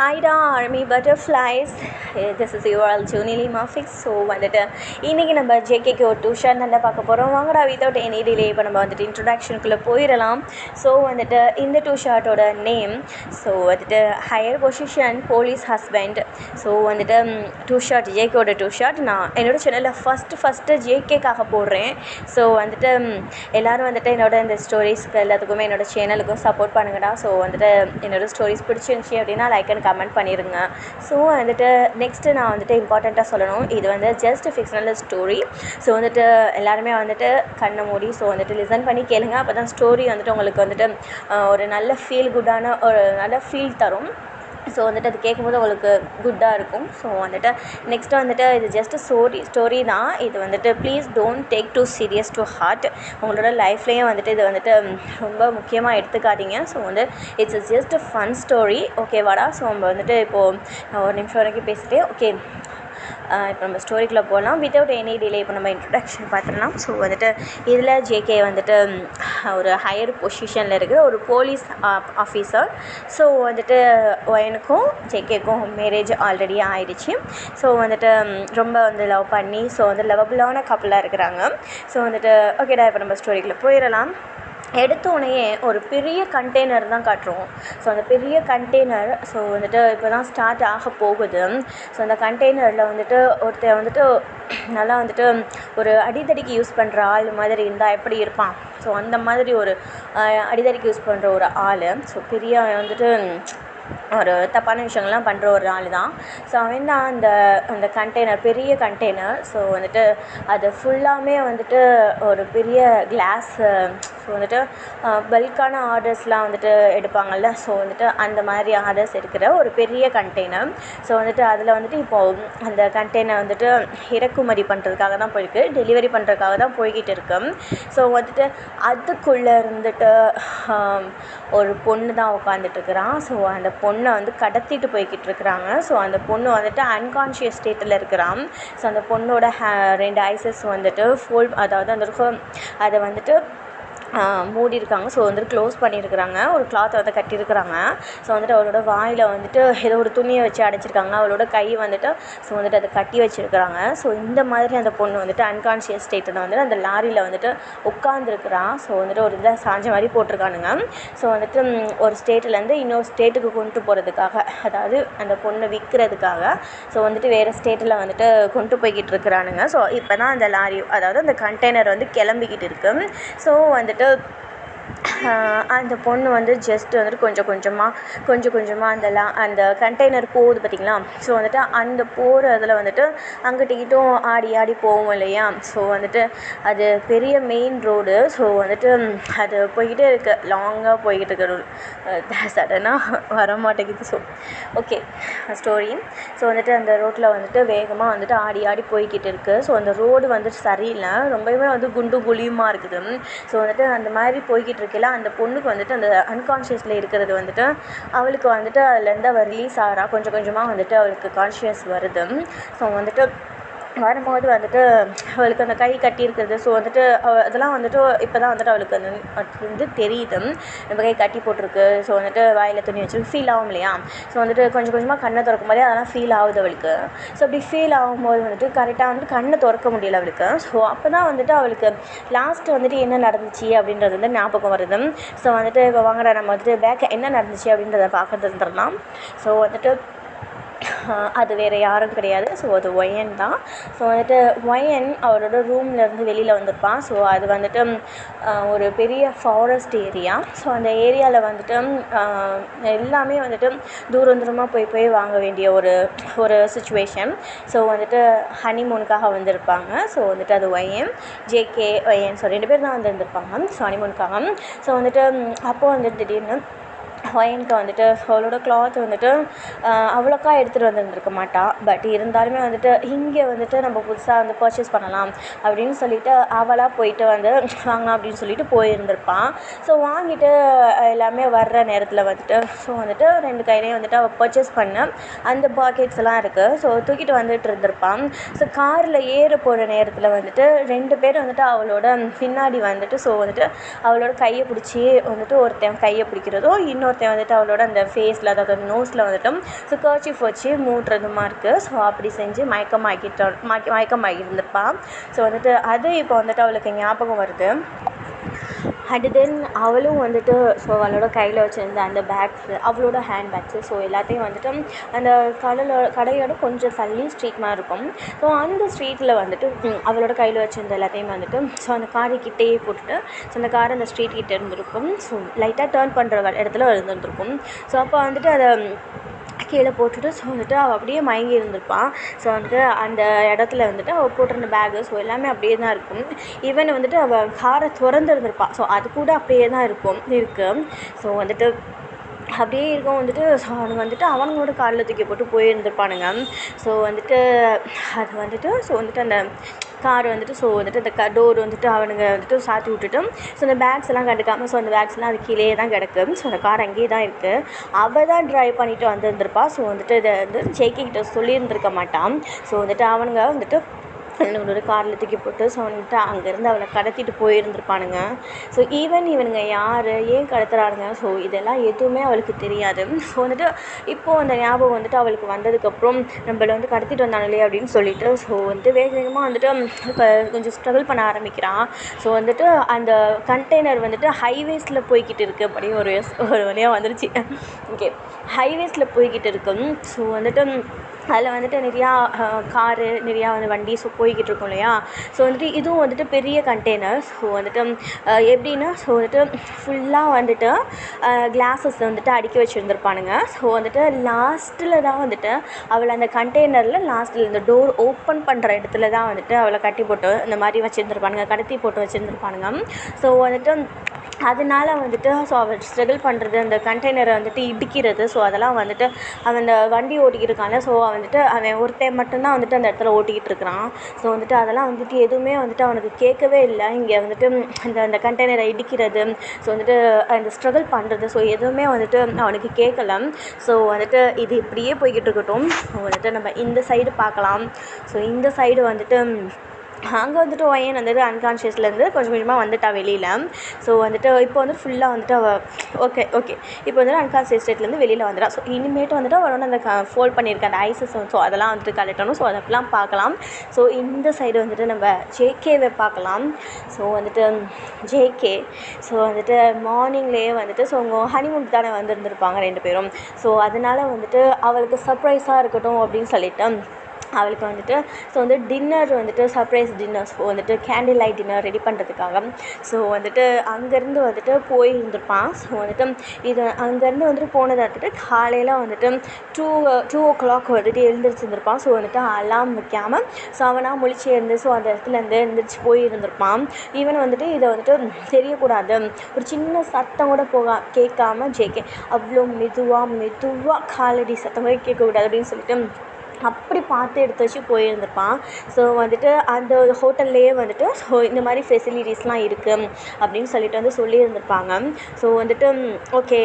ஹாய்டா army butterflies. This is your ஜூனிலி மாஃபிக்ஸ். So வந்துட்டு இன்றைக்கி நம்ம ஜேகேக்கு ஒரு டியூஷன் நல்லா பார்க்க போகிறோம். வாங்கடா வித்தவுட் எனி டிலே இப்போ நம்ம வந்துட்டு இன்ட்ரொடக்ஷனுக்குள்ளே போயிடலாம். ஸோ வந்துட்டு இந்த டூ ஷார்ட்டோட நேம் ஸோ வந்துட்டு higher position police husband. So வந்துட்டு டூ ஷார்ட் ஜேகேவோட டூ ஷார்ட் நான் என்னோடய சேனலில் ஃபஸ்ட்டு ஜேகேக்காக போடுறேன். ஸோ வந்துட்டு எல்லோரும் வந்துட்டு என்னோட இந்த ஸ்டோரிஸ்க்கு எல்லாத்துக்குமே என்னோடய சேனலுக்கும் சப்போர்ட் பண்ணுங்கடா. ஸோ வந்துட்டு என்னோடய ஸ்டோரிஸ் பிடிச்சிருந்துச்சி அப்படின்னா லைக் அண்ட் கமெண்ட் பண்ணிடுங்க. ஸோ வந்துட்டு நெக்ஸ்ட்டு நான் வந்துட்டு இம்பார்ட்டண்ட்டாக சொல்லணும், இது வந்து ஜஸ்ட் ஃபிக்ஷனல் ஸ்டோரி. ஸோ வந்துட்டு எல்லாருமே வந்துட்டு கண்ணை மூடி ஸோ வந்துட்டு லிசன் பண்ணி கேளுங்க. அப்போ தான் ஸ்டோரி வந்துட்டு உங்களுக்கு வந்துட்டு ஒரு நல்ல ஃபீல் குட்டான ஒரு நல்ல ஃபீல் தரும். ஸோ வந்துட்டு அது கேட்கும்போது உங்களுக்கு குட்டாக இருக்கும். ஸோ வந்துட்டு நெக்ஸ்ட்டு வந்துட்டு இது ஜஸ்ட் ஸ்டோரி தான். இது வந்துட்டு please don't take too serious to heart. உங்களோட லைஃப்லேயும் வந்துட்டு இது வந்துட்டு ரொம்ப முக்கியமாக எடுத்துக்காதீங்க. ஸோ வந்து இட்ஸ் ஜஸ்ட் ஃபன் ஸ்டோரி. ஓகேவாடா? ஸோ நம்ம வந்துட்டு இப்போது ஒரு நிமிஷம் வரைக்கும் பேசிட்டு ஓகே இப்போ நம்ம ஸ்டோரிக்குள்ளே போகலாம். வித்தவுட் எனி டிலே இப்போ நம்ம இன்ட்ரடக்ஷன் பார்த்துடலாம். ஸோ வந்துட்டு இதில் ஜேகே வந்துட்டு ஒரு ஹையர் பொசிஷனில் இருக்கிற ஒரு போலீஸ் ஆஃபீஸர். ஸோ வந்துட்டு எனக்கும் ஜேகேக்கும் மேரேஜ் ஆல்ரெடி ஆகிடுச்சு. ஸோ வந்துட்டு ரொம்ப வந்து லவ் பண்ணி ஸோ வந்து லவபுளான கப்பலாக இருக்கிறாங்க. ஸோ வந்துட்டு ஓகேடா இப்போ நம்ம ஸ்டோரிக்குள்ளே போயிடலாம். எடுத்தோடனேயே ஒரு பெரிய கண்டெய்னர் தான் காட்டுறோம். ஸோ அந்த பெரிய கண்டெய்னர் ஸோ வந்துட்டு இப்போ தான் ஸ்டார்ட் ஆக போகுது. ஸோ அந்த கண்டெய்னரில் வந்துட்டு ஒருத்தர் வந்துட்டு நல்லா வந்துட்டு ஒரு அடிதடிக்கு யூஸ் பண்ணுற ஆள் மாதிரி இருந்தால் எப்படி இருப்பான்? ஸோ அந்த மாதிரி ஒரு அடிதடிக்கு யூஸ் பண்ணுற ஒரு ஆள். ஸோ பெரிய வந்துட்டு ஒரு தப்பான விஷயங்கள்லாம் பண்ணுற ஒரு ஆள் தான். ஸோ அவன் தான் அந்த கண்டெய்னர் பெரிய கண்டெய்னர். ஸோ வந்துட்டு அது ஃபுல்லாமே வந்துட்டு ஒரு பெரிய கிளாஸு. ஸோ வந்துட்டு பல்கான ஆர்டர்ஸ்லாம் வந்துட்டு எடுப்பாங்கள்ல. ஸோ வந்துட்டு அந்த மாதிரி ஆர்டர்ஸ் எடுக்கிற ஒரு பெரிய கண்டெய்னர். ஸோ வந்துட்டு அதில் வந்துட்டு இப்போது அந்த கண்டெய்னர் வந்துட்டு இறக்குமதி பண்ணுறதுக்காக தான் போயிருக்கு, டெலிவரி பண்ணுறதுக்காக தான் போய்கிட்டு இருக்கு. ஸோ வந்துட்டு அதுக்குள்ளே இருந்துட்டு ஒரு பொண்ணு தான் உட்காந்துட்ருக்குறான். ஸோ அந்த பொண்ணை வந்து கடத்திட்டு போய்கிட்டு இருக்கிறாங்க. ஸோ அந்த பொண்ணு வந்துட்டு அன்கான்ஷியஸ் ஸ்டேட்டில் இருக்கிறான். ஸோ அந்த பொண்ணோட 2 ஐசஸ் வந்துட்டு அதாவது அந்த அதை வந்துட்டு மூடியிருக்காங்க. ஸோ வந்துட்டு க்ளோஸ் பண்ணியிருக்கிறாங்க. ஒரு கிளாத்தை வந்து கட்டியிருக்கிறாங்க. ஸோ வந்துட்டு அவளோட வாயில் வந்துட்டு ஏதோ ஒரு துணியை வச்சு அடைச்சிருக்காங்க. அவளோட கை வந்துட்டு ஸோ வந்துட்டு அதை கட்டி வச்சுருக்கிறாங்க. ஸோ இந்த மாதிரி அந்த பொண்ணு வந்துட்டு அன்கான்ஷியஸ் ஸ்டேட்டில் வந்துட்டு அந்த லாரியில் வந்துட்டு உட்காந்துருக்குறான். ஸோ வந்துட்டு ஒரு இதில் சாஞ்ச மாதிரி போட்டிருக்கானுங்க. ஸோ வந்துட்டு ஒரு ஸ்டேட்லேருந்து இன்னொரு ஸ்டேட்டுக்கு கொண்டு போகிறதுக்காக, அதாவது அந்த பொண்ணை விற்கிறதுக்காக ஸோ வந்துட்டு வேறு ஸ்டேட்டில் வந்துட்டு கொண்டு போய்கிட்டு இருக்கிறானுங்க. ஸோ இப்போ தான் அந்த லாரி அதாவது அந்த கண்டெய்னர் வந்து கிளம்பிக்கிட்டு இருக்குது. ஸோ வந்துட்டு அந்த பொண்ணு வந்து ஜஸ்ட் வந்துட்டு கொஞ்சம் கொஞ்சமாக அந்த கண்டெய்னர் போகுது பார்த்திங்களா? ஸோ வந்துட்டு அந்த போகிற இதில் வந்துட்டு அங்கிட்ட இங்கிட்டும் ஆடி போவோம் இல்லையா? ஸோ வந்துட்டு அது பெரிய மெயின் ரோடு. ஸோ வந்துட்டு அது போய்கிட்டே இருக்குது, லாங்காக போய்கிட்டு இருக்க சடனாக வர மாட்டேங்குது. So okay story. ஸோ வந்துட்டு அந்த ரோட்டில் வந்துட்டு வேகமாக வந்துட்டு ஆடி போய்கிட்டு இருக்குது. ஸோ அந்த ரோடு வந்துட்டு சரியில்லை, ரொம்பவே வந்து குண்டு குழியுமாக இருக்குது. ஸோ வந்துட்டு அந்த மாதிரி போய்கிட்டு இருக்கையில் அந்த பொண்ணுக்கு வந்துட்டு அந்த அன்கான்ஷியஸில் இருக்கிறது வந்துட்டு அவளுக்கு வந்துட்டு அதுலேருந்து அவள் ரிலீஸ் ஆகிறா. கொஞ்சம் கொஞ்சமாக வந்துட்டு அவளுக்கு கான்ஷியஸ் வருது. ஸோ வந்துட்டு வரும்போது வந்துட்டு அவளுக்கு அந்த கை கட்டியிருக்கிறது ஸோ வந்துட்டு அதெல்லாம் வந்துட்டு இப்போ தான் வந்துட்டு அவளுக்கு அது வந்து தெரியுது, நம்ம கை கட்டி போட்டிருக்கு. ஸோ வந்துட்டு வாயில் துணி வச்சு ஃபீல் ஆகும் இல்லையா? ஸோ வந்துட்டு கொஞ்சம் கொஞ்சமாக கண்ணை திறக்கும் போதே அதெல்லாம் ஃபீல் ஆகுது அவளுக்கு. ஸோ அப்படி ஃபீல் ஆகும்போது வந்துட்டு கரெக்டாக வந்துட்டு கண்ணை திறக்க முடியல அவளுக்கு. ஸோ அப்போ தான் வந்துட்டு அவளுக்கு லாஸ்ட்டு வந்துட்டு என்ன நடந்துச்சு அப்படின்றது வந்து ஞாபகம் வருது. ஸோ வந்துட்டு இப்போ வாங்கடா நம்ம வந்துட்டு பேக் என்ன நடந்துச்சு அப்படின்றத பார்க்கறதுலாம். ஸோ வந்துட்டு அது வேறு யாரும் கிடையாது. ஸோ அது ஒயன் தான். ஸோ வந்துட்டு ஒயன் அவரோட ரூம்லேருந்து வெளியில் வந்திருப்பான். ஸோ அது வந்துட்டு ஒரு பெரிய ஃபாரஸ்ட் ஏரியா. ஸோ அந்த ஏரியாவில் வந்துட்டு எல்லாமே வந்துட்டு தூரமாக போய் வாங்க வேண்டிய ஒரு சுச்சுவேஷன். ஸோ வந்துட்டு ஹனிமூனுக்காக வந்திருப்பாங்க. ஸோ வந்துட்டு அது ஒயன் ஜேகே ஒயன் ஸோ 2 பேர் தான் வந்துருந்துருப்பாங்க ஸோ ஹனிமூனுக்காக. ஸோ வந்துட்டு அப்போது வந்துட்டு திடீர்னு ஒயனுக்கு வந்துட்டு அவளோட கிளாத் வந்துட்டு அவ்வளோக்கா எடுத்துகிட்டு வந்துருந்துருக்க மாட்டாள். பட் இருந்தாலுமே வந்துட்டு இங்கே வந்துட்டு நம்ம புதுசாக வந்து பர்ச்சேஸ் பண்ணலாம் அப்படின்னு சொல்லிட்டு அவளாக போயிட்டு வந்து வாங்கலாம் அப்படின்னு சொல்லிட்டு போயிருந்திருப்பான். ஸோ வாங்கிட்டு எல்லாமே வர்ற நேரத்தில் வந்துட்டு ஸோ வந்துட்டு 2 கையிலையும் வந்துட்டு அவள் பர்ச்சேஸ் பண்ண அந்த பாக்கெட்ஸ் எல்லாம் இருக்குது. ஸோ தூக்கிட்டு வந்துட்டு இருந்திருப்பான். ஸோ காரில் ஏற போகிற நேரத்தில் வந்துட்டு 2 பேர் வந்துட்டு அவளோட பின்னாடி வந்துட்டு ஸோ வந்துட்டு அவளோட கையை பிடிச்சி வந்துட்டு ஒருத்தன் கையை பிடிக்கிறதும் இன்னொருத்தன் இன்னொருத்தன் வந்துட்டு அவளோட அந்த ஃபேஸில் அதாவது நோஸில் வந்துட்டு ஸோ கர்ச்சீஃப் வச்சு மூட்டுறதுமா இருக்குது. ஸோ அப்படி செஞ்சு மயக்கமாகி இருந்திருப்பாள். ஸோ வந்துட்டு அது இப்போ வந்துட்டு அவளுக்கு ஞாபகம் வருது. அண்ட் தென் அவளும் வந்துட்டு ஸோ அவளோட கையில் வச்சுருந்த அந்த பேக்ஸு, அவளோட ஹேண்ட் பேக்ஸு, ஸோ எல்லாத்தையும் வந்துட்டு அந்த கடையோட கொஞ்சம் தள்ளி ஸ்ட்ரீட் மாதிரி இருக்கும். ஸோ அந்த ஸ்ட்ரீட்டில் வந்துட்டு அவளோட கையில் வச்சுருந்த எல்லாத்தையும் வந்துட்டு ஸோ அந்த காருக்கிட்டேயே போட்டுட்டு ஸோ அந்த கார் அந்த ஸ்ட்ரீட் கிட்டே இருந்திருக்கும். ஸோ லைட்டாக டேர்ன் பண்ணுற இடத்துல இருந்திருக்கும். ஸோ அப்போ வந்துட்டு அதை கீழே போட்டுட்டு ஸோ வந்துட்டு அவள் அப்படியே மயங்கி இருந்திருப்பாள். ஸோ வந்துட்டு அந்த இடத்துல வந்துட்டு அவள் போட்டிருந்த பேகு ஸோ எல்லாமே அப்படியே தான் இருக்கும். ஈவன் வந்துட்டு அவள் காரை திறந்துருந்துருப்பாள். ஸோ அது கூட அப்படியே தான் இருக்குது. ஸோ வந்துட்டு அப்படியே இருக்கும் வந்துட்டு ஸோ அவனுங்க வந்துட்டு அவங்களோட காரில் தூக்கி போட்டு போயிருந்துருப்பானுங்க. ஸோ வந்துட்டு அது வந்துட்டு ஸோ வந்துட்டு அந்த கார் வந்துட்டு ஸோ வந்துட்டு அந்த டோர் வந்துட்டு அவனுங்க வந்துட்டு சாத்தி விட்டுட்டு ஸோ அந்த பேக்ஸ் எல்லாம் கண்டுக்காமல் ஸோ அந்த பேக்ஸ்லாம் அது கீழே தான் கிடக்கு. ஸோ அந்த கார் அங்கேயே தான் இருக்குது. அவள் தான் ட்ரைவ் பண்ணிவிட்டு வந்திருந்திருப்பா. ஸோ வந்துட்டு இதை வந்து ஜேகே கிட்ட சொல்லியிருந்திருக்க மாட்டான். ஸோ வந்துட்டு அவனுங்க வந்துட்டு என்னோட காரில் தூக்கி போட்டு ஸோ வந்துட்டு அங்கேருந்து அவளை கடத்திட்டு போயிருந்திருப்பானுங்க. ஸோ ஈவன் இவனுங்க யார், ஏன் கடத்துறானுங்க, ஸோ இதெல்லாம் எதுவுமே அவளுக்கு தெரியாது. ஸோ வந்துட்டு இப்போது அந்த ஞாபகம் வந்துட்டு அவளுக்கு வந்ததுக்கப்புறம் நம்மளை வந்து கடத்திட்டு வந்தாங்களே அப்படின்னு சொல்லிட்டு ஸோ வந்துட்டு வேக வேகமாக வந்துட்டு கொஞ்சம் ஸ்ட்ரகிள் பண்ண ஆரம்பிக்கிறான். ஸோ வந்துட்டு அந்த கண்டெய்னர் வந்துட்டு ஹைவேஸில் போய்கிட்டு இருக்குது. அப்படியே ஒரு வழியாக வந்துருச்சு. ஓகே, ஹைவேஸில் போய்கிட்டு இருக்கும். ஸோ வந்துட்டு அதில் வந்துட்டு நிறையா காரு, நிறையா வந்து வண்டி ஸோ போய்கிட்டு இருக்கும் இல்லையா. ஸோ வந்துட்டு இதுவும் வந்துட்டு பெரிய கண்டெய்னர். ஸோ வந்துட்டு எப்படின்னா ஸோ வந்துட்டு ஃபுல்லாக வந்துட்டு கிளாஸஸ் வந்துட்டு அடுக்கி வச்சுருந்துருப்பானுங்க. ஸோ வந்துட்டு லாஸ்ட்டில் தான் வந்துட்டு அவளை அந்த கண்டெய்னரில் லாஸ்ட்டில் இந்த டோர் ஓப்பன் பண்ணுற இடத்துல தான் வந்துட்டு அவளை கட்டி போட்டு இந்த மாதிரி வச்சுருந்துருப்பானுங்க, கடத்தி போட்டு வச்சுருந்துருப்பானுங்க. ஸோ வந்துட்டு அதனால வந்துட்டு ஸோ அவள் ஸ்ட்ரகிள் பண்ணுறது, அந்த கண்டெய்னரை வந்துட்டு இடிக்கிறது, ஸோ அதெல்லாம் வந்துட்டு அவன் அந்த வண்டி ஓட்டிக்கிட்டு இருக்கான்ல. ஸோ வந்துட்டு அவன் ஒருத்தன் மட்டும்தான் வந்துட்டு அந்த இடத்துல ஓட்டிக்கிட்டு இருக்கிறான். ஸோ வந்துட்டு அதெல்லாம் வந்துட்டு எதுவுமே வந்துட்டு அவனுக்கு கேட்கவே இல்லை. இங்கே வந்துட்டு அந்த கண்டெய்னரை இடிக்கிறது, ஸோ வந்துட்டு அந்த ஸ்ட்ரகிள் பண்ணுறது, ஸோ எதுவுமே வந்துட்டு அவனுக்கு கேட்கல. ஸோ வந்துட்டு இது இப்படியே போய்கிட்டு இருக்கட்டும். ஸோ வந்துட்டு நம்ம இந்த சைடு பார்க்கலாம். ஸோ இந்த சைடு வந்துட்டு அங்கே வந்துட்டு ஒயன் வந்துட்டு அன்கான்ஷியஸ்லேருந்து கொஞ்சம் கொஞ்சமாக வந்துட்டா வெளியில். ஸோ வந்துட்டு இப்போ வந்து ஃபுல்லாக வந்துட்டு அவள் ஓகே இப்போ வந்துட்டு அன்கான்ஷியஸ் ஸ்டேட்லேருந்து வெளியில் வந்துடா. ஸோ இனிமேட்டு வந்துட்டு அவளோட அந்த ஃபோல்ட் பண்ணியிருக்க அந்த ஐசஸ் ஸோ அதெல்லாம் வந்துட்டு கலெக்டணும். ஸோ அதெல்லாம் பார்க்கலாம். ஸோ இந்த சைடு வந்துட்டு நம்ம ஜேகேவை பார்க்கலாம். ஸோ வந்துட்டு ஜேகே ஸோ வந்துட்டு மார்னிங்லேயே வந்துட்டு ஸோ அவங்க ஹனிமூனுக்கு தானே வந்துருந்துருப்பாங்க 2 பேரும். ஸோ அதனால் வந்துட்டு அவளுக்கு சர்ப்ரைஸாக இருக்கட்டும் அப்படின்னு சொல்லிட்டு அவளுக்கு வந்துட்டு ஸோ வந்து டின்னர் வந்துட்டு சர்ப்ரைஸ் டின்னர் ஸோ வந்துட்டு கேண்டில் லைட் டின்னர் ரெடி பண்ணுறதுக்காக ஸோ வந்துட்டு அங்கேருந்து வந்துட்டு போயிருந்துருப்பான். ஸோ வந்துட்டு இது அங்கேருந்து வந்துட்டு போனதை வந்துட்டு காலையில் வந்துட்டு 2 o'clock வந்துட்டு எழுந்திரிச்சிருந்துருப்பான். ஸோ வந்துட்டு அலாம் வைக்காமல் ஸோ அவனாக முழிச்சு இருந்து ஸோ அந்த இடத்துலேருந்து எழுந்திரிச்சு போயிருந்திருப்பான். ஈவன் வந்துட்டு இதை வந்துட்டு தெரியக்கூடாது, ஒரு சின்ன சத்தம் கூட கேட்காம ஜேகே அவ்வளோ மெதுவாக காலடி சத்தம் கூட கேட்கக்கூடாது அப்படின்னு சொல்லிட்டு அப்படி பார்த்து எடுத்து வச்சு போயிருந்திருப்பான். ஸோ வந்துட்டு அந்த ஹோட்டல்லையே வந்துட்டு ஸோ இந்த மாதிரி ஃபெசிலிட்டிஸ்லாம் இருக்குது அப்படின்னு சொல்லிட்டு வந்து சொல்லியிருந்திருப்பாங்க. ஸோ வந்துட்டு ஓகே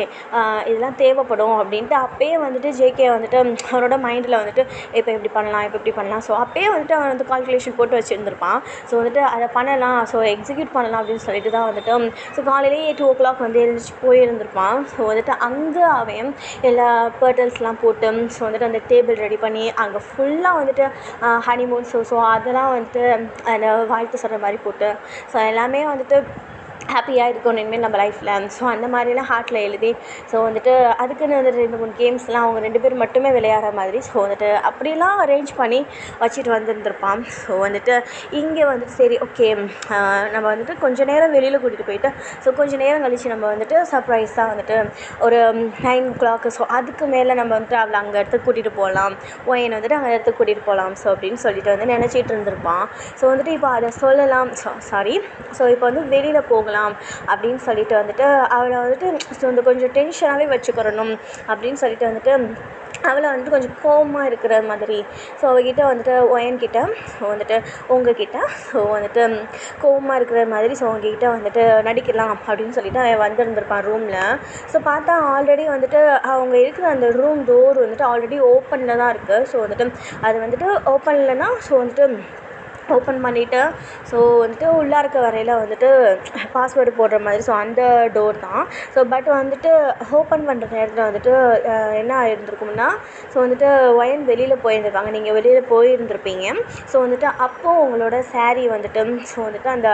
இதெல்லாம் தேவைப்படும் அப்படின்ட்டு அப்போயே வந்துட்டு ஜேகே வந்துட்டு அவனோட மைண்டில் வந்துட்டு இப்போ இப்படி பண்ணலாம் ஸோ அப்போயே வந்துட்டு அவன் வந்து கால்குலேஷன் போட்டு வச்சுருந்துருப்பான். ஸோ வந்துட்டு அதை பண்ணலாம், ஸோ எக்ஸிக்யூட் பண்ணலாம் அப்படின்னு சொல்லிட்டு தான் வந்துட்டு ஸோ காலையிலேயே 2 o'clock வந்து எழுந்திரிச்சு போயிருந்திருப்பான். ஸோ வந்துட்டு அங்கே அவன் எல்லா பர்டல்ஸ்லாம் போட்டு ஸோ வந்துட்டு அந்த டேபிள் ரெடி பண்ணி அங்கே ஃபுல்லாக வந்துட்டு ஹனிமூன் ஸோ அதெல்லாம் வந்துட்டு அந்த வாழ்த்து சொல்கிற மாதிரி போட்டு ஸோ எல்லாமே வந்துட்டு ஹாப்பியாக இருக்கணும் இனிமேல் நம்ம லைஃப்பில். ஸோ அந்த மாதிரிலாம் ஹார்ட்டில் எழுதி ஸோ வந்துட்டு அதுக்குன்னு வந்துட்டு 2-3 கேம்ஸ்லாம் அவங்க 2 பேர் மட்டுமே விளையாடுற மாதிரி ஸோ வந்துட்டு அப்படிலாம் அரேஞ்ச் பண்ணி வச்சுட்டு வந்துருந்துருப்பான். ஸோ வந்துட்டு இங்கே வந்துட்டு சரி ஓகே நம்ம வந்துட்டு கொஞ்சம் நேரம் வெளியில் கூட்டிகிட்டு போயிட்டு ஸோ கொஞ்சம் நேரம் கழித்து நம்ம வந்துட்டு சர்ப்ரைஸாக வந்துட்டு ஒரு 9 o'clock ஸோ அதுக்கு மேலே நம்ம வந்துட்டு அவளை அங்கே இடத்துக்கு கூட்டிகிட்டு போகலாம், ஒயனை வந்துட்டு அங்கே இடத்துக்கு கூட்டிகிட்டு போகலாம் ஸோ அப்படின்னு சொல்லிட்டு வந்து நினச்சிட்டு இருந்திருப்பான். ஸோ வந்துட்டு இப்போ அதை சொல்லலாம் ஸோ இப்போ வந்து வெளியில் போகலாம் அப்படின்னு சொல்லிட்டு வந்துட்டு அவளை வந்துட்டு ஸோ இந்த கொஞ்சம் டென்ஷனாகவே வச்சுக்கிறணும் அப்படின்னு சொல்லிட்டு வந்துட்டு அவளை வந்துட்டு கொஞ்சம் கோவமாக இருக்கிற மாதிரி ஸோ அவகிட்ட வந்துட்டு ஒயன்கிட்ட ஸோ வந்துட்டு உங்ககிட்ட ஸோ வந்துட்டு கோவமாக இருக்கிற மாதிரி ஸோ அவங்ககிட்ட வந்துட்டு நடிக்கலாம் அப்படின்னு சொல்லிட்டு அவன் வந்துருந்துருப்பான் ரூமில். ஸோ பார்த்தா ஆல்ரெடி வந்துட்டு அவங்க இருக்கிற அந்த ரூம் டோர் வந்துட்டு ஆல்ரெடி ஓப்பனில் தான் இருக்குது. ஸோ வந்துட்டு அது வந்துட்டு ஓப்பன்லனா ஸோ வந்துட்டு ஓப்பன் பண்ணிவிட்டு ஸோ வந்துட்டு உள்ளே இருக்க வரையில் வந்துட்டு பாஸ்வேர்டு போடுற மாதிரி ஸோ அந்த டோர் தான். ஸோ பட் வந்துட்டு ஓப்பன் பண்ணுற நேரத்தில் வந்துட்டு என்ன ஆயிருந்திருக்கும்னா ஸோ வந்துட்டு ஒயன் வெளியில் போயிருந்திருப்பாங்க, நீங்கள் வெளியில் போயிருந்திருப்பீங்க. ஸோ வந்துட்டு அப்போது உங்களோட சாரீ வந்துட்டு ஸோ வந்துட்டு அந்த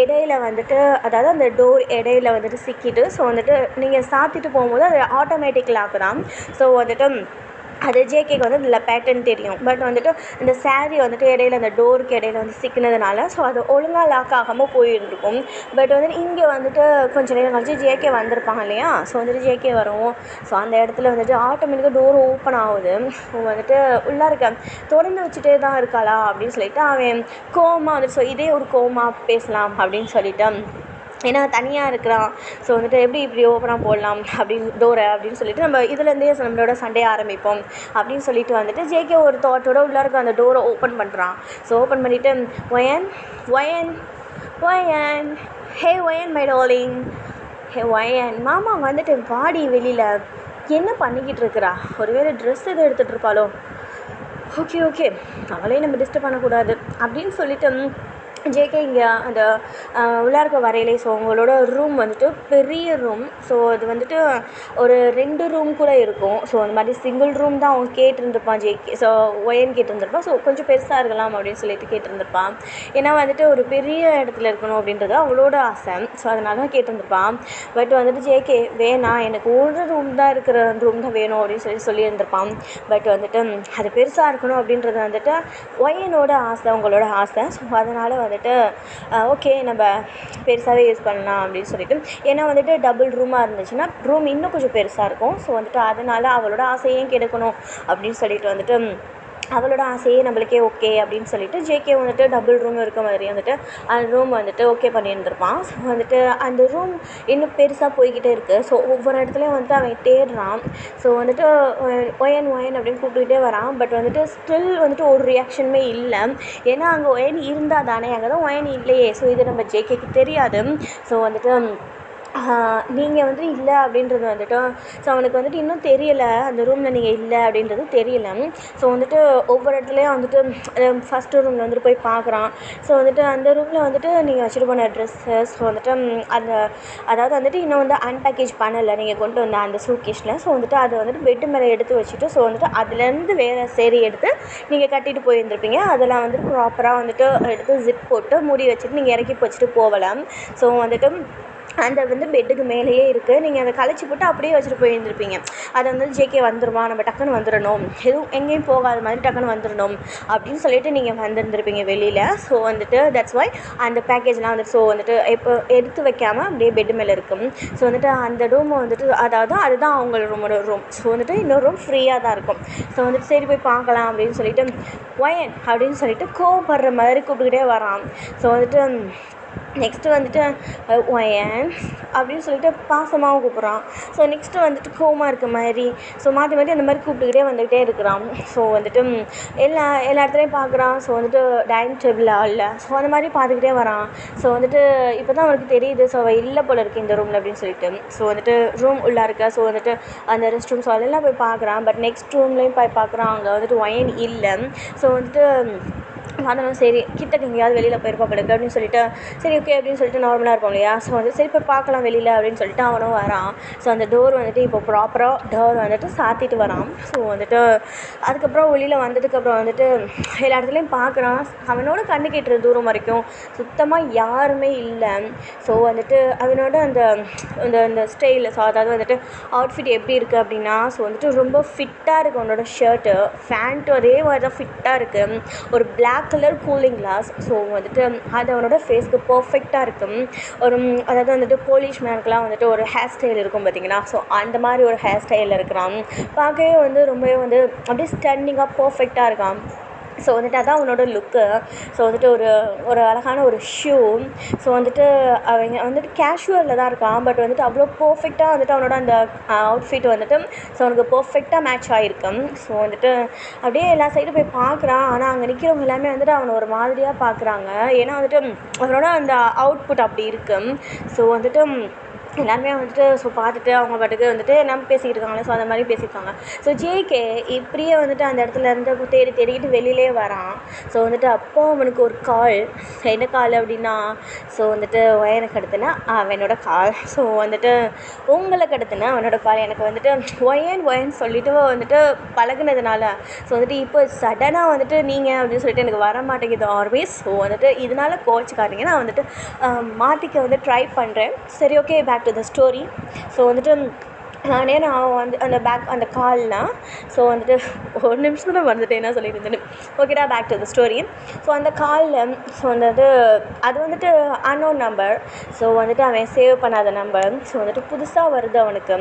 இடையில வந்துட்டு அதாவது அந்த டோர் இடையில வந்துட்டு சிக்கிட்டு ஸோ வந்துட்டு நீங்கள் சாத்திட்டு போகும்போது அது ஆட்டோமேட்டிக் லாக் தான். ஸோ வந்துட்டு அது ஜேகேக்கு வந்து அதில் பேட்டர்ன் தெரியும். பட் வந்துட்டு இந்த சாரீ வந்துட்டு இடையில அந்த டோருக்கு இடையில வந்து சிக்கினதுனால ஸோ அது ஒழுங்காக லாக் ஆகாமல் போயிருந்துருக்கும். பட் வந்துட்டு இங்கே வந்துட்டு கொஞ்சம் நேரம் கழிச்சு ஜேகே வந்திருப்பாங்க இல்லையா, ஸோ வந்துட்டு ஜேகே வரும். ஸோ அந்த இடத்துல வந்துட்டு ஆட்டோமேட்டிக்காக டோர் ஓப்பன் ஆகுது. ஸோ வந்துட்டு உள்ளே இருக்க திறந்து வச்சுட்டே தான் இருக்காளா அப்படின்னு சொல்லிட்டு அவன் கோவமாக வந்துட்டு ஸோ இதே ஒரு கோவமாக பேசலாம் அப்படின்னு சொல்லிட்டு ஏன்னா தனியாக இருக்கிறான். ஸோ வந்துட்டு எப்படி இப்படி ஓப்பனாக போடலாம் அப்படின்னு டோரை அப்படின்னு சொல்லிட்டு நம்ம இதுலேருந்தே நம்மளோட சண்டையை ஆரம்பிப்போம் அப்படின்னு சொல்லிட்டு வந்துட்டு ஜேகே ஒரு தாட்டோட உள்ளே இருக்க அந்த டோரை ஓப்பன் பண்ணுறான். ஸோ ஓப்பன் பண்ணிவிட்டு wine wine wine hey wine my darling, hey wine மாமா வந்துட்டு பாடி வெளியில் என்ன பண்ணிக்கிட்டு இருக்கிறா, ஒருவேளை ட்ரெஸ் எதுவும் எடுத்துகிட்டு இருப்பாளோ, ஓகே ஓகே அவளே நம்ம டிஸ்டர்ப் பண்ணக்கூடாது அப்படின்னு சொல்லிட்டு ஜேகே இங்கே அந்த உள்ளே இருக்க வரையிலே ஸோ உங்களோட ரூம் வந்துட்டு பெரிய ரூம். ஸோ அது வந்துட்டு ஒரு 2 ரூம் கூட இருக்கும். ஸோ அந்த மாதிரி சிங்கிள் ரூம் தான் அவன் கேட்டிருந்துருப்பான் ஜேகே. ஸோ ஒயன் கேட்டிருந்துருப்பான். ஸோ கொஞ்சம் பெருசாக இருக்கலாம் அப்படின்னு சொல்லிட்டு கேட்டிருந்துருப்பான். ஏன்னா வந்துட்டு ஒரு பெரிய இடத்துல இருக்கணும் அப்படின்றது அவளோட ஆசை. ஸோ அதனால தான் கேட்டிருந்துருப்பான். பட் வந்துட்டு ஜேகே வேணாம், எனக்கு ஒரு ரூம் தான் இருக்கிற ரூம் தான் வேணும் அப்படின்னு சொல்லியிருந்திருப்பான். பட் வந்துட்டு அது பெருசாக இருக்கணும் அப்படின்றது வந்துட்டு ஒயனோட ஆசை, உங்களோட ஆசை. ஸோ அதனால் வந்துட்டு ஓகே நம்ம பெருசாகவே யூஸ் பண்ணலாம் அப்படின்னு சொல்லிட்டு ஏன்னா வந்துட்டு டபுள் ரூமாக இருந்துச்சுன்னா ரூம் இன்னும் கொஞ்சம் பெருசாக இருக்கும். ஸோ வந்துட்டு அதனால் அவளோட ஆசையும் கெடுக்கணும் அப்படின்னு சொல்லிட்டு வந்துட்டு அவளோட ஆசையே நம்மளுக்கே ஓகே அப்படின்னு சொல்லிட்டு ஜேகே வந்துட்டு டபுள் ரூம் இருக்க மாதிரி வந்துட்டு அந்த ரூம் வந்துட்டு ஓகே பண்ணியிருந்திருப்பான். ஸோ வந்துட்டு அந்த ரூம் இன்னும் பெருசாக போய்கிட்டே இருக்குது. ஸோ ஒவ்வொரு இடத்துலையும் வந்துட்டு அவன் தேடுறான். ஸோ வந்துட்டு ஒயன் ஒயன் அப்படின்னு கூப்பிட்டுக்கிட்டே வரான். பட் வந்துட்டு ஸ்டில் வந்துட்டு ஒரு ரியாக்ஷனுமே இல்லை. ஏன்னா அங்கே ஒயன் இருந்தால் தானே, அங்கே தான் ஒயன் இல்லையே. ஸோ இது நம்ம ஜேகேக்கு தெரியாது. ஸோ வந்துட்டு நீங்கள் வந்து இல்லை அப்படின்றது வந்துட்டு ஸோ அவனுக்கு வந்துட்டு இன்னும் தெரியலை, அந்த ரூமில் நீங்கள் இல்லை அப்படின்றது தெரியல. ஸோ வந்துட்டு ஒவ்வொரு இடத்துலையும் வந்துட்டு ஃபஸ்ட்டு ரூமில் வந்துட்டு போய் பார்க்குறான். ஸோ வந்துட்டு அந்த ரூமில் வந்துட்டு நீங்கள் வச்சுட்டு போன ட்ரெஸ்ஸஸ் ஸோ வந்துட்டு அந்த அதாவது வந்துட்டு இன்னும் வந்து அன்பேக்கேஜ் பண்ணலை நீங்கள் கொண்டு வந்த அந்த சூட்கேஸில். ஸோ வந்துட்டு அதை வந்துட்டு பெட்டு மேலே எடுத்து வச்சுட்டு ஸோ வந்துட்டு அதுலேருந்து வேறு சேரீ எடுத்து நீங்கள் கட்டிட்டு போயிருந்துருப்பீங்க. அதெல்லாம் வந்துட்டு ப்ராப்பராக வந்துட்டு எடுத்து ஜிப் போட்டு மூடி வச்சுட்டு நீங்கள் இறக்கி வச்சுட்டு போகலாம். ஸோ வந்துட்டு அந்த வந்து பெட்டுக்கு மேலேயே இருக்குது. நீங்கள் அதை கழிச்சு போட்டு அப்படியே வச்சுட்டு போயிருந்துருப்பீங்க. அதை வந்து ஜேகே வந்துடுமா, நம்ம டக்குன்னு வந்துடணும், எதுவும் எங்கேயும் போகாத மாதிரி டக்குன்னு வந்துடணும் அப்படின்னு சொல்லிட்டு நீங்கள் வந்திருந்துருப்பீங்க வெளியில். ஸோ வந்துட்டு தட்ஸ் வாய் அந்த பேக்கேஜ்லாம் வந்துட்டு ஸோ வந்துட்டு இப்போ எடுத்து வைக்காமல் அப்படியே பெட்டு மேலே இருக்கும். ஸோ வந்துட்டு அந்த ரூமை வந்துட்டு அதாவது அதுதான் அவங்க ரூமோட ரூம். ஸோ வந்துட்டு இன்னொரு ரூம் ஃப்ரீயாக தான் இருக்கும். ஸோ வந்துட்டு சரி போய் பார்க்கலாம் அப்படின்னு சொல்லிட்டு ஒயன் அப்படின்னு சொல்லிட்டு கோவப்படுற மாதிரி கூப்பிட்டுக்கிட்டே வரான். ஸோ வந்துட்டு நெக்ஸ்ட்டு வந்துட்டு ஒயன் அப்படின்னு சொல்லிட்டு பாசமாகவும் கூப்பிட்றான். ஸோ நெக்ஸ்ட்டு வந்துட்டு கோவமாக இருக்க மாதிரி ஸோ மாற்றி மாற்றி அந்த மாதிரி கூப்பிட்டுக்கிட்டே வந்துக்கிட்டே இருக்கிறான். ஸோ வந்துட்டு எல்லா இடத்துலையும் பார்க்குறான். ஸோ வந்துட்டு டைனிங் டேபிள் இல்லை. ஸோ அந்த மாதிரி பார்த்துக்கிட்டே வரான். ஸோ வந்துட்டு இப்போ தான் அவனுக்கு தெரியுது ஸோ அவள் இல்லை போல இருக்குது இந்த ரூமில் அப்படின்னு சொல்லிட்டு. ஸோ வந்துட்டு ரூம் உள்ளே இருக்க ஸோ வந்துட்டு அந்த ரெஸ்ட் ரூம் ஸோ அதெல்லாம் போய் பார்க்குறான். பட் நெக்ஸ்ட் ரூம்லேயும் போய் பார்க்குறான், அங்கே வந்துட்டு ஒயன் இல்லை. ஸோ வந்துட்டு அதனால் சரி கிட்டக்கு எங்கேயாவது வெளியில் போயிருப்பா படுக்கு அப்படின்னு சொல்லிட்டு சரி ஓகே அப்படின்னு சொல்லிட்டு நார்மலாக இருப்போம் இல்லையா. ஸோ வந்து சரி போய் பார்க்கலாம் வெளியில் அப்படின்னு சொல்லிட்டு அவனும் வரான். ஸோ அந்த டோர் வந்துட்டு இப்போ ப்ராப்பராக டோர் வந்துட்டு சாத்திட்டு வரான். ஸோ வந்துட்டு அதுக்கப்புறம் வெளியில் வந்ததுக்கப்புறம் வந்துட்டு எல்லா இடத்துலையும் பார்க்குறான். அவனோட கண்ணு கேட்டுற தூரம் வரைக்கும் சுத்தமாக யாருமே இல்லை. ஸோ வந்துட்டு அவனோட அந்த அந்த அந்த ஸ்டைல் ஸோ அதாவது வந்துட்டு அவுட்ஃபிட் எப்படி இருக்குது அப்படின்னா ஸோ வந்துட்டு ரொம்ப ஃபிட்டாக இருக்குது. அவனோட ஷர்ட்டு ஃபேண்ட்டும் அதே மாதிரி தான் ஃபிட்டாக இருக்குது. ஒரு black colour cooling glass. So வந்துட்டு அது அவனோட ஃபேஸ்க்கு பர்ஃபெக்டாக இருக்கும். ஒரு அதாவது வந்துட்டு போலீஸ் மேனுக்கெலாம் வந்துட்டு ஒரு ஹேர் ஸ்டைல் இருக்கும் பார்த்தீங்கன்னா. ஸோ அந்த மாதிரி ஒரு ஹேர் ஸ்டைலில் இருக்கிறான். பார்க்கவே வந்து ரொம்பவே வந்து அப்படியே ஸ்டன்னிங்காக பர்ஃபெக்டாக இருக்கான். ஸோ வந்துட்டு அதான் அவனோட லுக்கு. ஸோ வந்துட்டு ஒரு அழகான ஒரு ஷூ. ஸோ வந்துட்டு அவங்க வந்துட்டு கேஷுவலில் தான் இருக்கான். பட் வந்துட்டு அவ்வளோ பர்ஃபெக்டாக வந்துட்டு அவனோட அந்த அவுட்ஃபிட் வந்துட்டு ஸோ அவனுக்கு பர்ஃபெக்டாக மேட்ச் ஆகிருக்கும். ஸோ வந்துட்டு அப்படியே எல்லா சைடும் போய் பார்க்குறான். ஆனால் அங்கே நிற்கிறவங்க எல்லாமே வந்துட்டு அவனை ஒரு மாதிரியாக பார்க்குறாங்க. ஏன்னா வந்துட்டு அவனோட அந்த அவுட்புட் அப்படி இருக்கும். ஸோ வந்துட்டு எல்லாருமே வந்துட்டு ஸோ பார்த்துட்டு அவங்க பாட்டுக்கு வந்துட்டு நம்ம பேசிக்கிட்டு இருக்காங்களே, ஸோ அந்த மாதிரி பேசியிருக்காங்க. ஸோ ஜேகே இப்படியே வந்துட்டு அந்த இடத்துல இருந்து தேடிக்கிட்டு வெளியிலே வரான். ஸோ வந்துட்டு அப்போ அவனுக்கு ஒரு கால். என்ன கால் அப்படின்னா, ஸோ வந்துட்டு எனக்கு கடத்தினா அவனோட கால். ஸோ வந்துட்டு உங்களை கடத்தினா அவனோட கால். எனக்கு வந்துட்டு ஒயன்னு சொல்லிட்டு வந்துட்டு பழகுனதுனால ஸோ வந்துட்டு இப்போ சடனாக வந்துட்டு நீங்கள் அப்படின்னு சொல்லிட்டு எனக்கு வர மாட்டேங்குது ஆல்வேஸ். ஸோ வந்துட்டு இதனால் கோச்சுக்காதீங்க, நான் வந்துட்டு மாற்றிக்க வந்து ட்ரை பண்ணுறேன். சரி, okay, back to the story. So வந்துட்டு நான் வந்து அந்த கால்னால் ஸோ வந்துட்டு ஒரு நிமிஷம் தான் வந்துட்டு என்ன சொல்லியிருந்தேன்னு. ஓகேடா, back to the story. So அந்த காலில் ஸோ வந்துட்டு அது வந்துட்டு அன்னோன் நம்பர். ஸோ வந்துட்டு அவன் சேவ் பண்ணாத நம்பர். ஸோ வந்துட்டு புதுசாக வருது அவனுக்கு.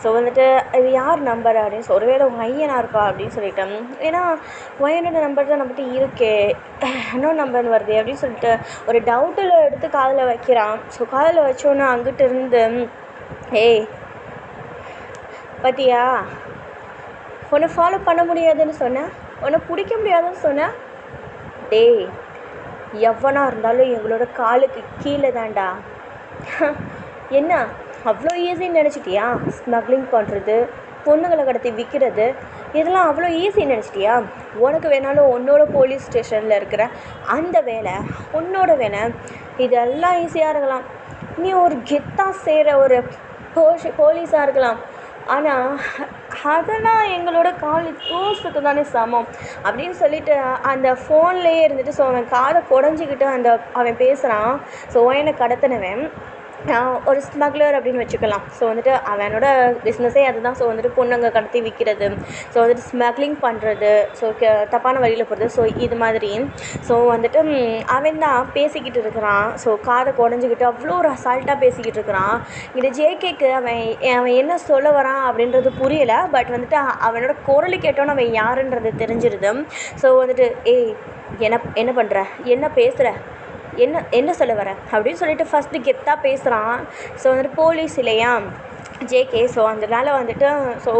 ஸோ வந்துட்டு இது யார் நம்பர் அப்படின்னு ஸோ ஒருவேளை உங்கள் ஐயனா இருப்பா அப்படின்னு சொல்லிட்டேன். ஏன்னா ஒயனோட நம்பர் தான் நம்மகிட்ட இருக்கே, அன்னோன் நம்பர்னு வருது அப்படின்னு சொல்லிட்டு ஒரு டவுட்டில் எடுத்து காதில் வைக்கிறான். ஸோ காதில் வச்சோன்னே அங்கிட்டு இருந்து, ஏய் பார்த்தியா, உன்னை ஃபாலோ பண்ண முடியாதுன்னு சொன்னேன், உன்னை பிடிக்க முடியாதுன்னு சொன்னேன். டேய், எவனாக இருந்தாலும் எங்களோட காலுக்கு கீழே தான்டா. என்ன அவ்வளோ ஈஸின்னு நினச்சிட்டியா? ஸ்மக்லிங் பண்ணுறது, பொண்ணுங்களை கடத்தி விற்கிறது, இதெல்லாம் அவ்வளோ ஈஸின்னு நினச்சிட்டியா? உனக்கு வேணாலும் உன்னோட போலீஸ் ஸ்டேஷனில் இருக்கிற அந்த வேலை, உன்னோட வேலை, இதெல்லாம் ஈஸியாக இருக்கலாம். நீ ஒரு கெத்தாக செய்கிற ஒரு போலீஸாக இருக்கலாம். ஆனால் அதெல்லாம் எங்களோட காலேஜ் கோர்ஸுக்கு தானே சமம் அப்படின்னு சொல்லிட்டு அந்த ஃபோன்லேயே இருந்துட்டு ஸோ அவன் காதை குடஞ்சிக்கிட்டு அவன் பேசுகிறான். ஸோ என்னை கடத்தினவன் ஒரு ஸ்மக்லர் அப்படின்னு வச்சுக்கலாம். ஸோ வந்துட்டு அவனோட பிஸ்னஸே அதுதான். ஸோ வந்துட்டு பொண்ணுங்க கடத்தி விற்கிறது, ஸோ வந்துட்டு ஸ்மக்லிங் பண்ணுறது, ஸோ தப்பான வழியில் போகிறது, ஸோ இது மாதிரி. ஸோ வந்துட்டு அவன் தான் பேசிக்கிட்டு இருக்கிறான். ஸோ காதை குடஞ்சிக்கிட்டு அவ்வளோ ஒரு அசால்ட்டாக பேசிக்கிட்டு இருக்கிறான். இந்த ஜேகேக்கு அவன் என்ன சொல்ல வரான் அப்படின்றது புரியலை. பட் வந்துட்டு அவனோட குரலு கேட்டோன்னு அவன் யாருன்றது தெரிஞ்சிருது. ஸோ வந்துட்டு ஏய் என்ன பண்ணுற, என்ன பேசுகிற, என்ன சொல்ல வர அப்படின்னு சொல்லிட்டு ஃபஸ்ட்டு கெத்தாக பேசுகிறான். ஸோ வந்துட்டு போலீஸ் இல்லையா ஜேகே. ஸோ அதனால் வந்துட்டு ஸோ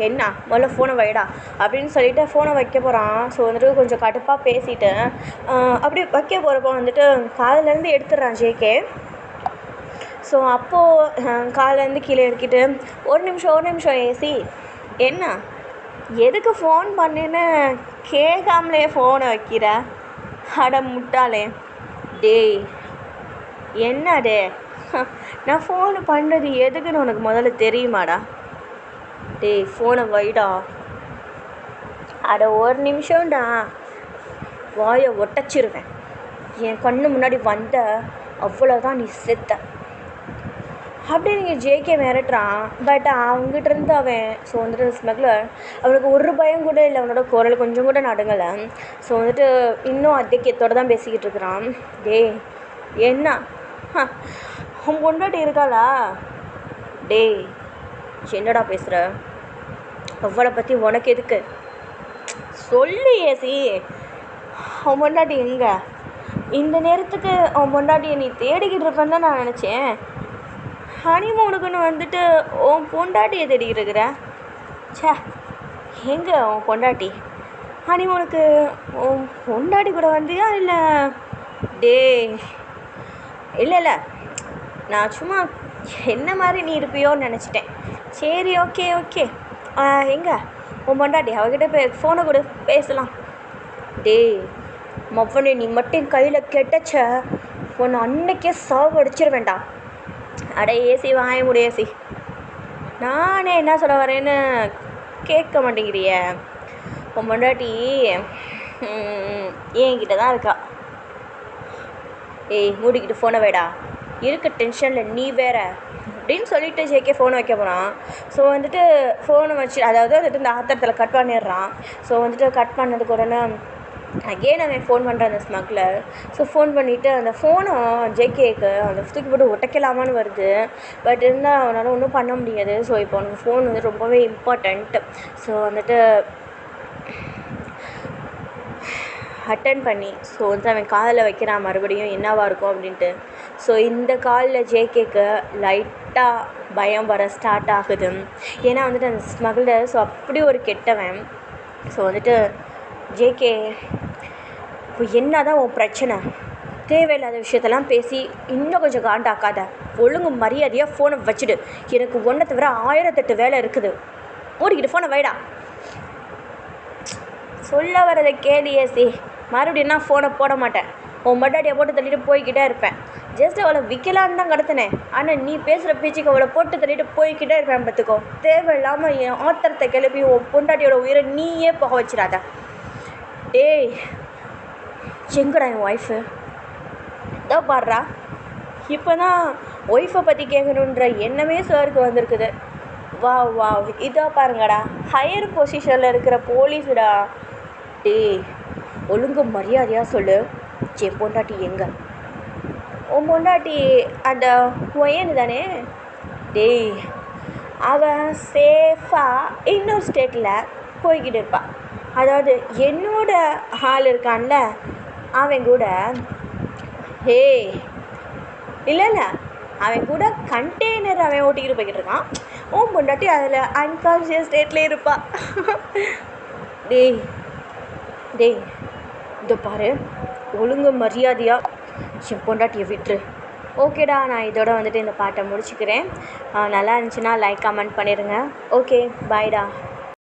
என்ன முதல்ல ஃபோனை வைடா அப்படின்னு சொல்லிட்டு ஃபோனை வைக்க போகிறான். ஸோ வந்துட்டு கொஞ்சம் கடுப்பாக பேசிவிட்டு அப்படி வைக்க போகிறப்போ வந்துட்டு காதுலேருந்து எடுத்துடுறான் ஜேகே. ஸோ அப்போது காதுலேருந்து கீழே எடுக்கிட்டு ஒரு நிமிஷம் ஏசி, என்ன எதுக்கு ஃபோன் பண்ணேன்னு கேட்காமலே ஃபோனை வைக்கிற, அட முட்டாளே, டேய் என்ன டே, நான் ஃபோனு பண்ணுறது எதுக்குன்னு உனக்கு முதல்ல தெரியுமாடா? டேய் ஃபோனை வைடா. அட ஒரு நிமிஷம்டா, வாயை ஒட்டச்சிருவேன், என் கண்ணு முன்னாடி வந்த அவ்வளோதான், நீ செத்த அப்படின்னு நீங்கள் ஜேகே மிரட்டுறான். பட் அவங்ககிட்டருந்து அவன் ஸோ வந்துட்டு ஸ்மக்லர் அவனுக்கு ஒரு பயம் கூட இல்லை, அவனோட குரல் கொஞ்சம் கூட நடுங்கலை. ஸோ வந்துட்டு இன்னும் அதே கெத்தோடு தான் பேசிக்கிட்டு இருக்கிறான். டேய் என்ன உன் பொண்டாட்டி இருக்காளா? டேய் என்னடா பேசுகிற, அவளை பற்றி உனக்கு எதுக்கு சொல்லு ஏசி, அவன் பொண்டாட்டி எங்கே? இந்த நேரத்துக்கு அவன் பொண்டாட்டியை நீ தேடிக்கிட்டு இருப்பேன்னு தான் நான் நினச்சேன். ஹனிமூனுக்குன்னு வந்துட்டு உன் பொண்டாட்டியை தேடிக்கிட்டு இருக்கிற. சே, எங்கே உன் பொண்டாட்டி? ஹனிமூனுக்கு உன் பொண்டாட்டி கூட வந்தியா இல்லை? டே இல்லை நான் சும்மா என்ன மாதிரி நீ இருப்பியோன்னு நினச்சிட்டேன். சரி, ஓகே எங்கே உன் பொண்டாட்டி? அவகிட்ட ஃபோனை கூட பேசலாம். டேய் மவ்வனே, நீ மட்டும் கையில் கெட்டச்ச உன்னை அன்னைக்கே சாவடிச்சிட வேண்டாம். அட ஏசி வாய முடிய ஏசி, நானே என்ன சொல்ல வரேன்னு கேட்க மாட்டேங்கிறிய. உன் பொண்டாட்டி என்கிட்ட தான் இருக்கா. ஏய் மூடிக்கிட்டு ஃபோனை வைடா, இருக்க டென்ஷனில் நீ வேற அப்படின்னு சொல்லிட்டு ஜேகே ஃபோனை வைக்க போகிறான். ஸோ வந்துட்டு ஃபோனை வச்சு அதாவது வந்துட்டு இந்த ஆத்திரத்தில் கட் பண்ணிடுறான். ஸோ வந்துட்டு கட் பண்ணதுக்கு உடனே அகெயின் அவன் ஃபோன் பண்ணுறான் அந்த ஸ்மக்லர். ஸோ ஃபோன் பண்ணிவிட்டு அந்த ஃபோனை ஜேகேக்கு அந்த தூக்கி போட்டு உடைக்கலாமான்னு வருது. பட் இருந்தால் அவனால் ஒன்றும் பண்ண முடியாது. ஸோ இப்போ அவனுக்கு ஃபோன் வந்து ரொம்பவே இம்பார்ட்டண்ட். ஸோ வந்துட்டு அட்டன் பண்ணி ஸோ வந்து அவன் காதில் வைக்கிறான் மறுபடியும் என்னவாக இருக்கும் அப்படின்ட்டு. ஸோ இந்த காலில் ஜேகேக்கு லைட்டாக பயம் வர ஸ்டார்ட் ஆகுது. ஏன்னா வந்துட்டு அந்த ஸ்மக்லர் ஸோ அப்படி ஒரு கெட்டவன். ஸோ வந்துட்டு ஜேகே இப்போ என்ன தான் உன் பிரச்சனை, தேவையில்லாத விஷயத்தெல்லாம் பேசி இன்னும் கொஞ்சம் காண்டாக்காத. ஒழுங்கு மரியாதையாக ஃபோனை வச்சுடு. எனக்கு ஒன்றை தவிர 1008 வேலை இருக்குது. மூடிக்கிட்டு ஃபோனை வைடா. சொல்ல வரதை கேடியேசி. மறுபடியும் நான் ஃபோனை போட மாட்டேன். உன் மட்டாடியை போட்டு தள்ளிட்டு போய்கிட்டே இருப்பேன். ஜஸ்ட் அவளை விற்கலான்னு தான் கடத்தினேன். ஆனால் நீ பேசுகிற பேச்சுக்கு அவளை போட்டு தள்ளிட்டு போய்கிட்டே இருப்பேன். பார்த்துக்கோ. தேவையில்லாமல் என் ஆத்திரத்தை கிளப்பி உன் பொண்டாட்டியோட உயிரை நீயே போக வச்சிடாத. டேய், எங்கடா என் ஒய்ஃபு? இதோ பாடுறா. இப்போ தான் ஒய்ஃபை பற்றி கேட்கணுன்ற எண்ணமே சாருக்கு வந்திருக்குது. வா வா, இதோ பாருங்கடா, ஹையர் பொசிஷனில் இருக்கிற போலீஸுடா. டேய், ஒழுங்கு மரியாதையாக சொல்லு, என் பொண்டாட்டி எங்கே? உன் பொண்டாட்டி அந்த ஒயனு தானே? டேய், அவன் சேஃபாக இன்னொரு ஸ்டேட்டில் போய்கிட்டு இருப்பான். அதாவது என்னோட ஆள் இருக்கான்ல, அவன் கூட. ஹே, இல்லை, அவன் கூட கண்டெய்னர் அவன் ஓட்டிக்கிட்டு போய்கிட்டு இருக்கான். உன் பொண்டாட்டி அதில் அன்கான்ஷியஸ் ஸ்டேட்லேயே இருப்பான். டேய் டேய், இதோ பாரு, ஒழுங்கு மரியாதையாக என் பொண்டாட்டியை விட்டுரு. ஓகேடா, நான் இதோட வந்துட்டு இந்த பாட்டை முடிச்சுக்கிறேன். நல்லா இருந்துச்சுன்னா லைக் கமெண்ட் பண்ணிடுங்க. ஓகே, பாய்டா.